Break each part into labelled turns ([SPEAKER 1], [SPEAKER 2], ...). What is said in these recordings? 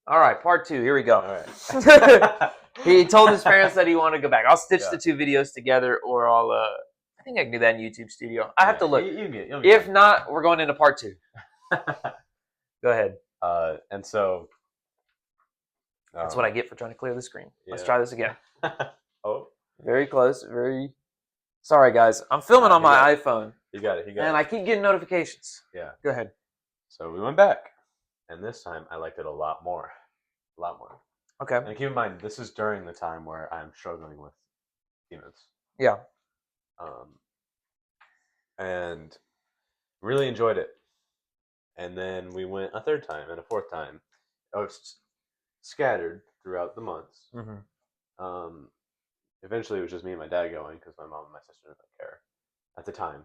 [SPEAKER 1] All right, part 2. Here we go.
[SPEAKER 2] All right.
[SPEAKER 1] He told his parents that he wanted to go back. I'll stitch
[SPEAKER 2] Yeah.
[SPEAKER 1] the 2 videos together, or I'll. I think I can do that in YouTube Studio. I have to look.
[SPEAKER 2] You'll get
[SPEAKER 1] If
[SPEAKER 2] fine.
[SPEAKER 1] not, we're going into part 2. Go ahead.
[SPEAKER 2] And so
[SPEAKER 1] That's what I get for trying to clear the screen. Let's
[SPEAKER 2] Yeah.
[SPEAKER 1] try this again.
[SPEAKER 2] Oh,
[SPEAKER 1] Very close. Very. Sorry, guys. I'm filming on my iPhone,
[SPEAKER 2] you got it. You got
[SPEAKER 1] and
[SPEAKER 2] it.
[SPEAKER 1] I keep getting notifications.
[SPEAKER 2] Yeah.
[SPEAKER 1] Go ahead.
[SPEAKER 2] So we went back, and this time I liked it a lot more. A lot more.
[SPEAKER 1] Okay.
[SPEAKER 2] And keep in mind, this is during the time where I'm struggling with demons.
[SPEAKER 1] Yeah.
[SPEAKER 2] And really enjoyed it. And then we went a third time and a fourth time. I was scattered throughout the months.
[SPEAKER 1] Mm-hmm.
[SPEAKER 2] Eventually, it was just me and my dad going because my mom and my sister didn't care at the time.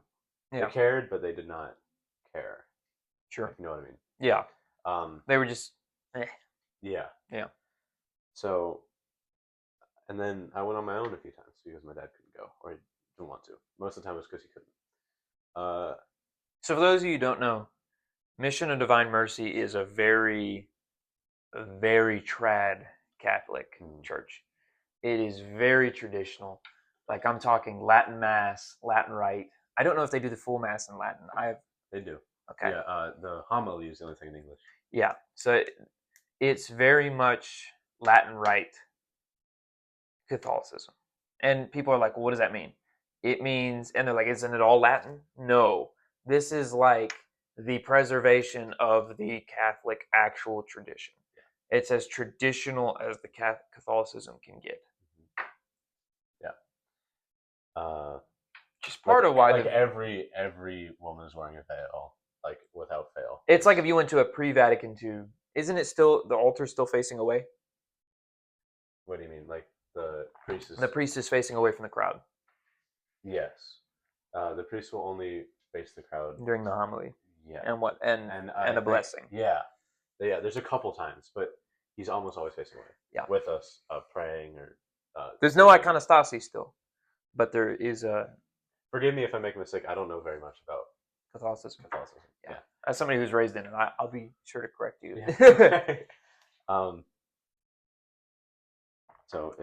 [SPEAKER 1] Yeah.
[SPEAKER 2] They cared, but they did not care.
[SPEAKER 1] Sure.
[SPEAKER 2] If you know what I mean.
[SPEAKER 1] Yeah. They were just.
[SPEAKER 2] Yeah.
[SPEAKER 1] Yeah.
[SPEAKER 2] So, and then I went on my own a few times because my dad couldn't go or he didn't want to. Most of the time it was because he couldn't.
[SPEAKER 1] So for those of you who don't know, Mission of Divine Mercy is a very trad Catholic church. It is very traditional. Like I'm talking Latin Mass, Latin Rite. I don't know if they do the full Mass in Latin.
[SPEAKER 2] They do.
[SPEAKER 1] Okay.
[SPEAKER 2] Yeah. The homily is the only thing in English.
[SPEAKER 1] Yeah. So it's very much Latin Rite Catholicism. And people are like, well, what does that mean? It means, and they're like, isn't it all Latin? No. This is like the preservation of the Catholic actual tradition. It's as traditional as the Catholicism can get.
[SPEAKER 2] Yeah.
[SPEAKER 1] Just part of why
[SPEAKER 2] every woman is wearing a veil, like without fail.
[SPEAKER 1] It's like if you went to a pre-Vatican II, isn't it still the altar still facing away?
[SPEAKER 2] What do you mean? Like the
[SPEAKER 1] priest is facing away from the crowd.
[SPEAKER 2] Yes. The priest will only face the crowd
[SPEAKER 1] during the homily.
[SPEAKER 2] Yeah.
[SPEAKER 1] And what and a blessing.
[SPEAKER 2] Yeah. There's a couple times, but he's almost always facing away.
[SPEAKER 1] Yeah.
[SPEAKER 2] With us, praying or.
[SPEAKER 1] There's no iconostasi still, but there is a.
[SPEAKER 2] Forgive me if I make a mistake. I don't know very much about
[SPEAKER 1] Catholicism.
[SPEAKER 2] Yeah.
[SPEAKER 1] As somebody who's raised in it, I'll be sure to correct you.
[SPEAKER 2] Yeah. So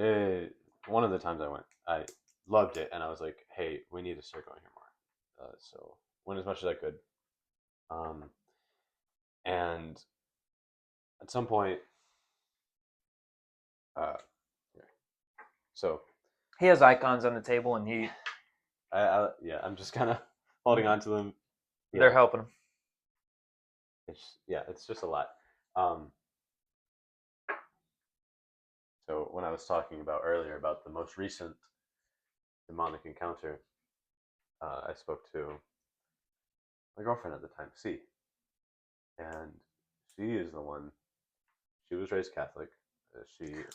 [SPEAKER 2] one of the times I went, I loved it, and I was like, "Hey, we need to start going here more." So went as much as I could, and at some point, so
[SPEAKER 1] he has icons on the table, and
[SPEAKER 2] I'm just kind of holding on to them.
[SPEAKER 1] Yeah. They're helping him.
[SPEAKER 2] It's just a lot. So when I was talking about earlier about the most recent demonic encounter, I spoke to my girlfriend at the time, C, and she is the one. She was raised Catholic.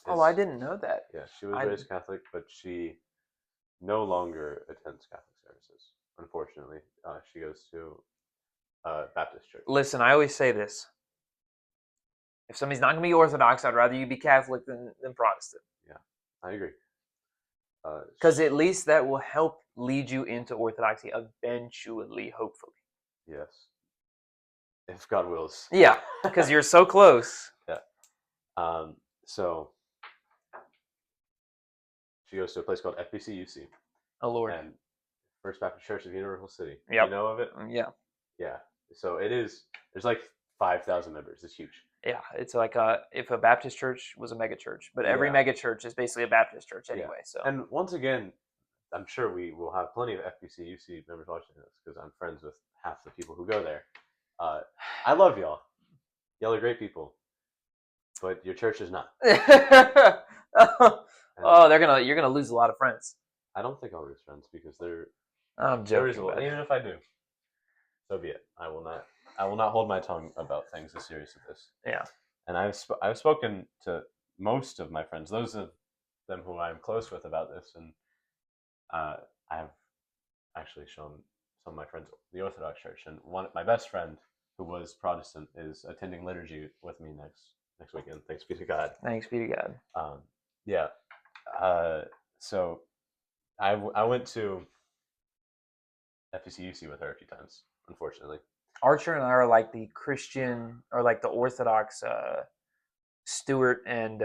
[SPEAKER 1] I didn't know that.
[SPEAKER 2] Yeah, she was raised Catholic, but she no longer attends Catholic services. Unfortunately, she goes to Baptist church.
[SPEAKER 1] Listen, I always say this. If somebody's not going to be Orthodox, I'd rather you be Catholic than Protestant.
[SPEAKER 2] Yeah, I agree.
[SPEAKER 1] Because at least that will help lead you into Orthodoxy eventually, hopefully.
[SPEAKER 2] Yes. If God wills.
[SPEAKER 1] Yeah, because you're so close.
[SPEAKER 2] Yeah. So she goes to a place called FBCUC.
[SPEAKER 1] Oh, Lord.
[SPEAKER 2] And First Baptist Church of Universal City.
[SPEAKER 1] Yep.
[SPEAKER 2] You know of it?
[SPEAKER 1] Yeah.
[SPEAKER 2] Yeah. So it is, there's like 5,000 members. It's huge.
[SPEAKER 1] Yeah. It's like if a Baptist church was a mega church, but every mega church is basically a Baptist church anyway. So.
[SPEAKER 2] And once again, I'm sure we will have plenty of FBCUC members watching this because I'm friends with half the people who go there. I love y'all. Y'all are great people. But your church is not.
[SPEAKER 1] You're gonna lose a lot of friends.
[SPEAKER 2] I don't think I'll lose friends because they're.
[SPEAKER 1] I'm joking.
[SPEAKER 2] Even if I do, so be it. I will not hold my tongue about things as serious as this.
[SPEAKER 1] Yeah.
[SPEAKER 2] And I've spoken to most of my friends, those of them who I'm close with, about this, and I have actually shown some of my friends the Orthodox Church, and my best friend who was Protestant is attending liturgy with me next weekend. Thanks be to God.
[SPEAKER 1] Thanks be to God.
[SPEAKER 2] Yeah. So I went to FBCUC with her a few times, unfortunately.
[SPEAKER 1] Archer and I are like the Christian, or like the Orthodox Stuart and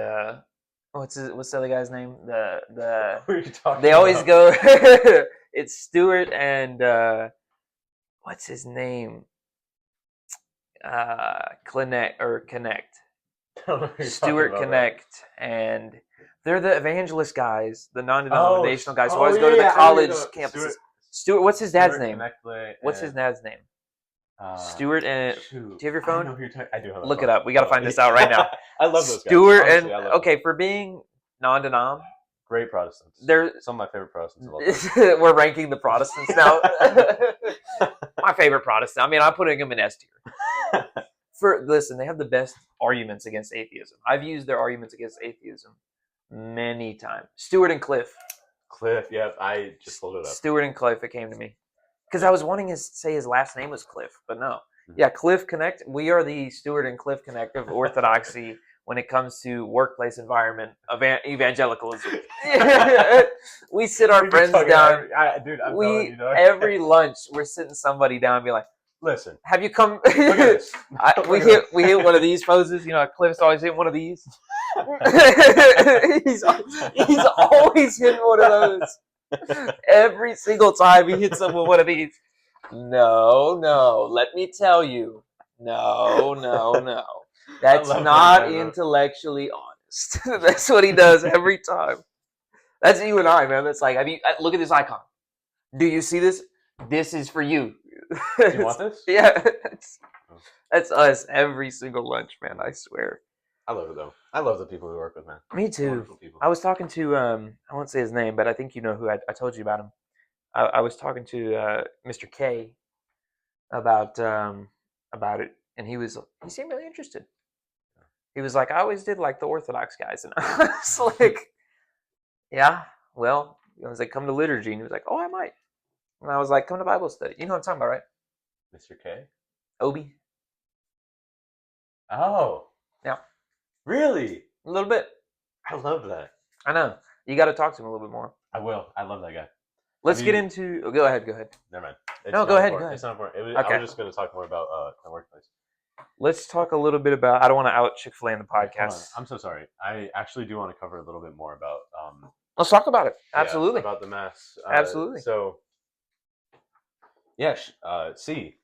[SPEAKER 1] what's the other guy's name? The
[SPEAKER 2] Who are you talking
[SPEAKER 1] they always
[SPEAKER 2] about?
[SPEAKER 1] go. It's Stuart and what's his name? Connect.
[SPEAKER 2] I don't know who you're talking
[SPEAKER 1] Stuart
[SPEAKER 2] about, bro.
[SPEAKER 1] Connect, and they're the evangelist guys, the non-denominational guys who
[SPEAKER 2] Oh,
[SPEAKER 1] always
[SPEAKER 2] yeah,
[SPEAKER 1] go to the
[SPEAKER 2] yeah, I know
[SPEAKER 1] college
[SPEAKER 2] who you're talking about.
[SPEAKER 1] campuses. Stuart, what's his dad's
[SPEAKER 2] Stuart
[SPEAKER 1] name?
[SPEAKER 2] Connectley
[SPEAKER 1] What's his
[SPEAKER 2] and,
[SPEAKER 1] dad's name? Stuart and
[SPEAKER 2] shoot,
[SPEAKER 1] do you have your
[SPEAKER 2] I
[SPEAKER 1] phone?
[SPEAKER 2] know who you're talking. I do have my
[SPEAKER 1] Look
[SPEAKER 2] phone.
[SPEAKER 1] it up. We got to
[SPEAKER 2] Oh,
[SPEAKER 1] find this out right now.
[SPEAKER 2] I love those guys.
[SPEAKER 1] Stuart
[SPEAKER 2] Honestly,
[SPEAKER 1] and
[SPEAKER 2] I love them.
[SPEAKER 1] okay, for being non-denom,
[SPEAKER 2] Great Protestants.
[SPEAKER 1] they're
[SPEAKER 2] Some of my favorite Protestants of all time.
[SPEAKER 1] we're ranking the Protestants now. My favorite Protestant. I mean, I'm putting them in S tier. Listen, they have the best arguments against atheism. I've used their arguments against atheism many times. Stuart and Cliff.
[SPEAKER 2] Cliff, yep, I just pulled it up.
[SPEAKER 1] Stuart and Cliff. It came to me because I was wanting to say his last name was Cliff, but no. Yeah, Cliff Connect. We are the Stuart and Cliff Connect of orthodoxy when it comes to workplace environment of evangelicalism. We sit our friends down.
[SPEAKER 2] Dude, I'm telling you, dog.
[SPEAKER 1] Every lunch we're sitting somebody down and be like,
[SPEAKER 2] listen,
[SPEAKER 1] have you come?
[SPEAKER 2] look at this.
[SPEAKER 1] We hit one of these poses. You know, Cliff's always hitting one of these. he's always hitting one of those. Every single time he hits them with one of these. No. Let me tell you. No. That's not intellectually honest. That's what he does every time. That's you and I, man. That's like, look at this icon. Do you see this? This is for you.
[SPEAKER 2] Do you want this?
[SPEAKER 1] Yeah. That's us every single lunch, man. I swear.
[SPEAKER 2] I love it though. I love the people we work with, man.
[SPEAKER 1] Me too. I was talking to I won't say his name, but I think you know who I told you about him. I was talking to Mr. K about it, and he seemed really interested. He was like, I always did like the Orthodox guys, and I was like, yeah, well, I was like, come to liturgy, and he was like, oh, I might, and I was like, come to Bible study. You know what I'm talking about, right?
[SPEAKER 2] Mr. K.
[SPEAKER 1] Obi.
[SPEAKER 2] Oh.
[SPEAKER 1] Yeah.
[SPEAKER 2] Really?
[SPEAKER 1] A little bit.
[SPEAKER 2] I love that.
[SPEAKER 1] I know. You got to talk to him a little bit more.
[SPEAKER 2] I will. I love that guy.
[SPEAKER 1] Let's get into. Oh, go ahead.
[SPEAKER 2] Never mind.
[SPEAKER 1] No, go ahead.
[SPEAKER 2] It's not important.
[SPEAKER 1] Okay.
[SPEAKER 2] I was just going to talk more about my workplace.
[SPEAKER 1] Let's talk a little bit about. I don't want to out Chick-fil-A in the podcast.
[SPEAKER 2] I'm so sorry. I actually do want to cover a little bit more about.
[SPEAKER 1] Let's talk about it. Absolutely.
[SPEAKER 2] About the mass.
[SPEAKER 1] Absolutely.
[SPEAKER 2] So. Yeah. C,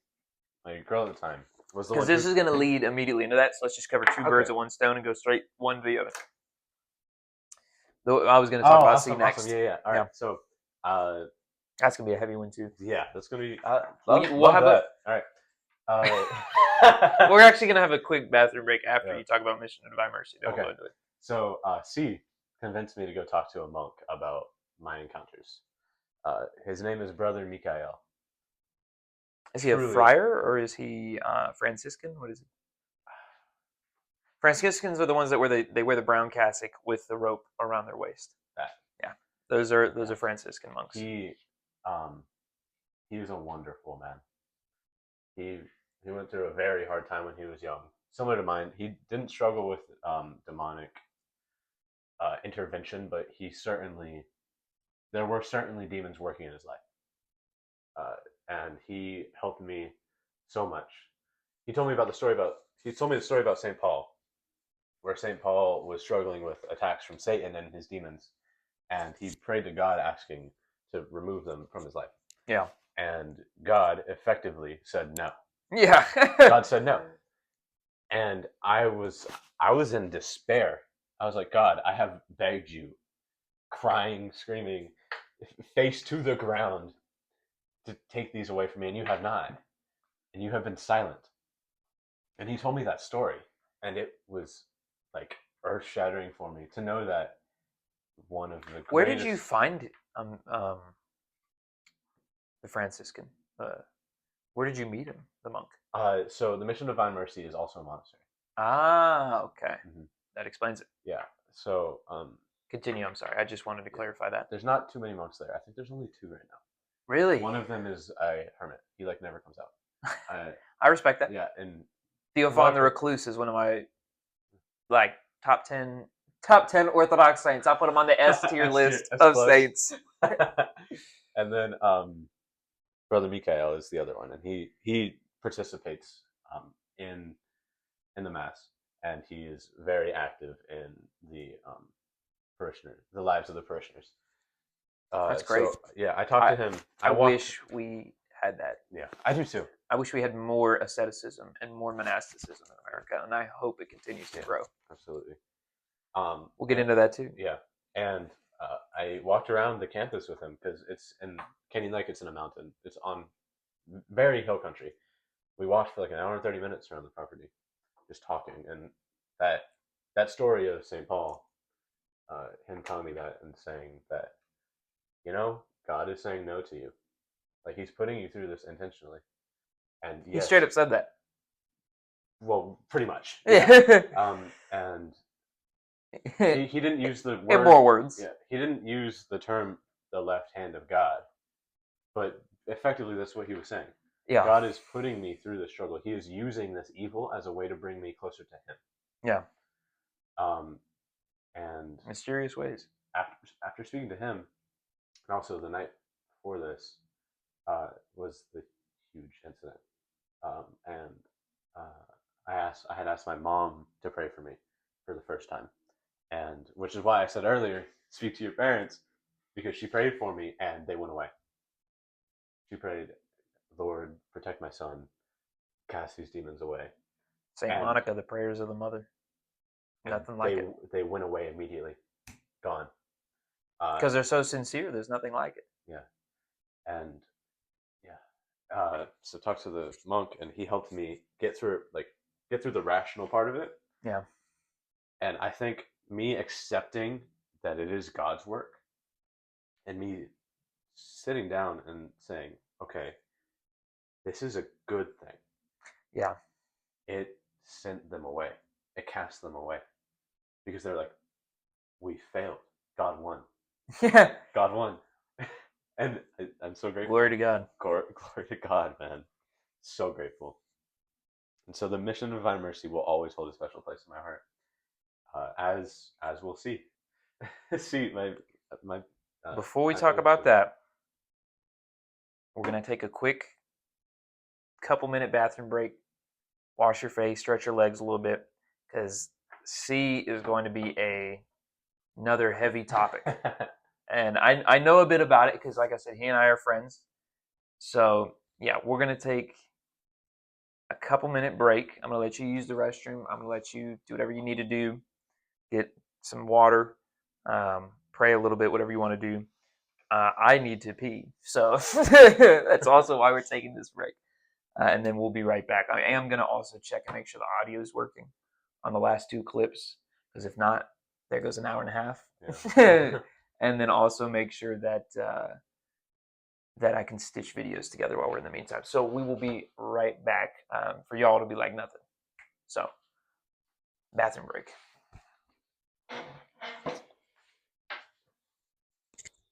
[SPEAKER 2] my girl at the time, was the one.
[SPEAKER 1] Because this is going to lead immediately into that, so let's just cover two birds with one stone and go straight one to the other. Though I was going to talk about C next.
[SPEAKER 2] Awesome. Yeah. All right. So.
[SPEAKER 1] That's gonna be a heavy one too.
[SPEAKER 2] Yeah, that's gonna be.
[SPEAKER 1] We'll have
[SPEAKER 2] that. All right.
[SPEAKER 1] We're actually gonna have a quick bathroom break after you talk about Mission of Divine Mercy.
[SPEAKER 2] Okay. So C convinced me to go talk to a monk about my encounters. His name is Brother Mikael.
[SPEAKER 1] Is he a friar or is he Franciscan? What is he? Franciscans are the ones that they wear the brown cassock with the rope around their waist. Yeah, those are Franciscan monks.
[SPEAKER 2] He was a wonderful man. He went through a very hard time when he was young, similar to mine. He didn't struggle with demonic intervention, but there were certainly demons working in his life, and he helped me so much. He told me the story about St. Paul, where St. Paul was struggling with attacks from Satan and his demons, and he prayed to God asking to remove them from his life.
[SPEAKER 1] Yeah.
[SPEAKER 2] And God effectively said no.
[SPEAKER 1] Yeah.
[SPEAKER 2] God said no. And I was in despair. I was like, God, I have begged you, crying, screaming, face to the ground, to take these away from me, and you have not. And you have been silent. And he told me that story, and it was like earth-shattering for me to know that one of the greatest...
[SPEAKER 1] Where did you find the Franciscan? Where did you meet him, the monk?
[SPEAKER 2] So the Mission of Divine Mercy is also a monastery.
[SPEAKER 1] Ah, okay. Mm-hmm. That explains it.
[SPEAKER 2] Yeah. So
[SPEAKER 1] continue. I'm sorry. I just wanted to clarify that.
[SPEAKER 2] There's not too many monks there. I think there's only 2 right now.
[SPEAKER 1] Really?
[SPEAKER 2] One of them is a hermit. He never comes out.
[SPEAKER 1] I respect that.
[SPEAKER 2] Yeah, and
[SPEAKER 1] Theophan the Recluse is one of my top 10 Orthodox saints. I put him on the S tier list of saints.
[SPEAKER 2] And then Brother Mikael is the other one, and he participates in the mass. and he is very active in the the lives of the parishioners.
[SPEAKER 1] That's great.
[SPEAKER 2] So yeah, I talked to him.
[SPEAKER 1] I wish we had that.
[SPEAKER 2] Yeah, I do too.
[SPEAKER 1] I wish we had more asceticism and more monasticism in America, and I hope it continues to grow.
[SPEAKER 2] Absolutely.
[SPEAKER 1] We'll get into that too.
[SPEAKER 2] Yeah, and I walked around the campus with him because it's in Canyon Lake. It's in a mountain. It's on very hill country. We walked for like an hour and 30 minutes around the property, just talking, and that story of St. Paul, him telling me that and saying that, God is saying no to you, like He's putting you through this intentionally, and yes,
[SPEAKER 1] he straight up said that.
[SPEAKER 2] Well, pretty much.
[SPEAKER 1] Yeah.
[SPEAKER 2] And he didn't use the word.
[SPEAKER 1] In more words.
[SPEAKER 2] Yeah, he didn't use the term "the left hand of God," but effectively, that's what he was saying.
[SPEAKER 1] Yeah.
[SPEAKER 2] God is putting me through the struggle. He is using this evil as a way to bring me closer to Him.
[SPEAKER 1] Yeah.
[SPEAKER 2] And
[SPEAKER 1] mysterious ways.
[SPEAKER 2] After speaking to him, and also the night before this, was the huge incident. And I had asked my mom to pray for me for the first time, and which is why I said earlier, speak to your parents, because she prayed for me and they went away. She prayed, Lord, protect my son, cast these demons away.
[SPEAKER 1] Saint Monica, the prayers of the mother. Nothing like it.
[SPEAKER 2] They went away immediately, gone.
[SPEAKER 1] Because they're so sincere. There's nothing like it.
[SPEAKER 2] Yeah, and yeah. So talked to the monk, and he helped me get through the rational part of it.
[SPEAKER 1] Yeah.
[SPEAKER 2] And I think me accepting that it is God's work, and me sitting down and saying, okay, this is a good thing.
[SPEAKER 1] Yeah.
[SPEAKER 2] It sent them away. It cast them away. Because they're like, we failed. God won.
[SPEAKER 1] Yeah.
[SPEAKER 2] God won. And I'm so grateful.
[SPEAKER 1] Glory to God.
[SPEAKER 2] Glory to God, man. So grateful. And so the mission of Divine Mercy will always hold a special place in my heart. As we'll see. See, my
[SPEAKER 1] before we talk about that, we're going to take a quick couple-minute bathroom break, wash your face, stretch your legs a little bit, because C is going to be another heavy topic. And I know a bit about it because, like I said, he and I are friends. So, yeah, we're going to take a couple-minute break. I'm going to let you use the restroom. I'm going to let you do whatever you need to do, get some water, pray a little bit, whatever you want to do. I need to pee. So that's also why we're taking this break. And then we'll be right back. I am going to also check and make sure the audio is working on the last two clips, because if not, there goes an hour and a half. Yeah. And then also make sure that that I can stitch videos together while we're in the meantime. So we will be right back. For y'all to be like nothing. So, bathroom break.